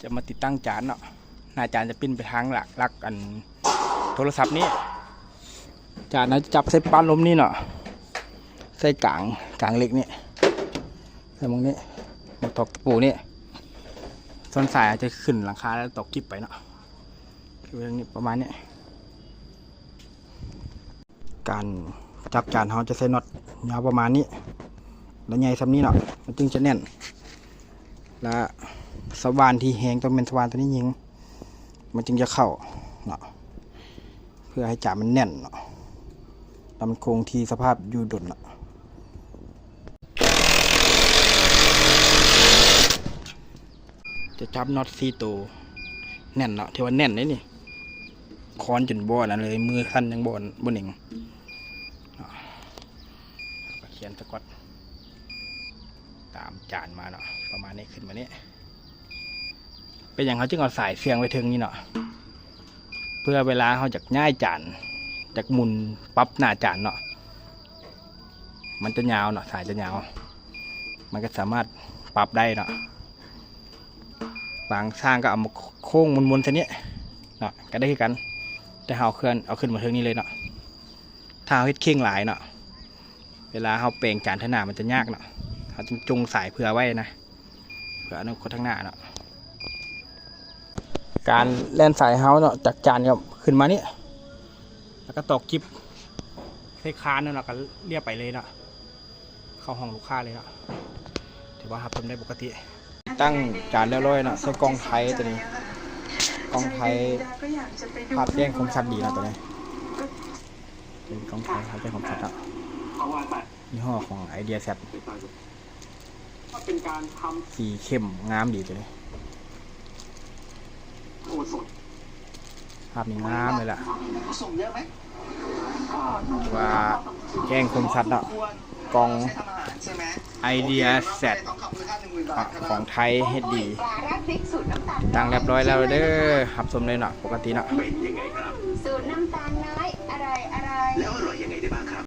จะมาติดตั้งจานเนาะหน้าจานจะปิ้นไปทางหลักอันโทรศัพท์นี้จานนะจับใส่ปั้นลมนี่เนาะใส่กลางเหล็กนี่ใส่ตรงนี้มาตอกตะปูนี่ส่วนสายอาจจะขึ้นหลังคาแล้วตกกิ๊บไปเนาะคือเรื่องนี้ประมาณนี้การจับจานเขาจะใส่น็อตยาวประมาณนี้แล้วใหญ่ซ้ำนี้เนาะมันจึงจะแน่นและสว่านที่แห้งต้องเป็นสว่านตัวนี้ยิงมันจึงจะเข้าเนาะเพื่อให้จานมันแน่นเนาะแล้วมันคงที่สภาพอยู่ดุลเนาะจะจับน็อตซีโตแน่นเนาะที่ว่าแน่นนี่ค้อนจนบ่อนั่นเลยมือคันยังบ่นเองเขียนสกอตตามจานมาเนาะประมาณนี้ขึ้นมานี้เป็นอย่างเขาจึงเอาสายเสียงไว้ถึงนี่เนาะเพื่อเวลาเขาจากง่ายจานจากหมุนปั๊บหน้าจานเนาะมันจะยาวเนาะสายจะยาวมันก็สามารถปรับได้เนาะบางสร้างก็เอามาโค้งมุนๆทีนี้เนาะก็ได้คือกันแต่เอาขึ้นมาถึงนี้เลยเนาะถ้าเอาเฮ็ดเข่งหลายเนาะเวลาเขาเปล่งจานทางหน้ามันจะยากเนาะเขาจึงจุงสายเผื่อไว้นะเผื่ออนาคตข้างหน้าเนาะการแล่นสายเฮาเนาะจากจานก็ขึ้นมานี่แล้วก็ตอกกิ๊บใส่คานเนาะก็เรียบไปเลยเนาะเข้าห้องลูกค้าเลยเนาะถือว่าทำได้ปกติตั้งจานเรียบร้อยเนาะใส่กล้องไทยตัวนี้กล้องไทยภาพแจ้งคมชัดดีนะตัวนี้เป็นกล้องไทยภาพแจ้งคมชัดอ่ะยี่ห้อของไอเดียแซดสีเข้มงามดีตัวนี้ภาพนี้งามเลยล่ะว่าแจ้งคมชัดเนาะกล้องไอเดียแซดของไทยเฮดดีตั้งเรียบร้อยแล้วเด้อหับสมเลยเนาะปกติเนาะ สูตรน้ำตาลน้อยอร่อยแล้วอร่อยยังไงได้บ้างครับ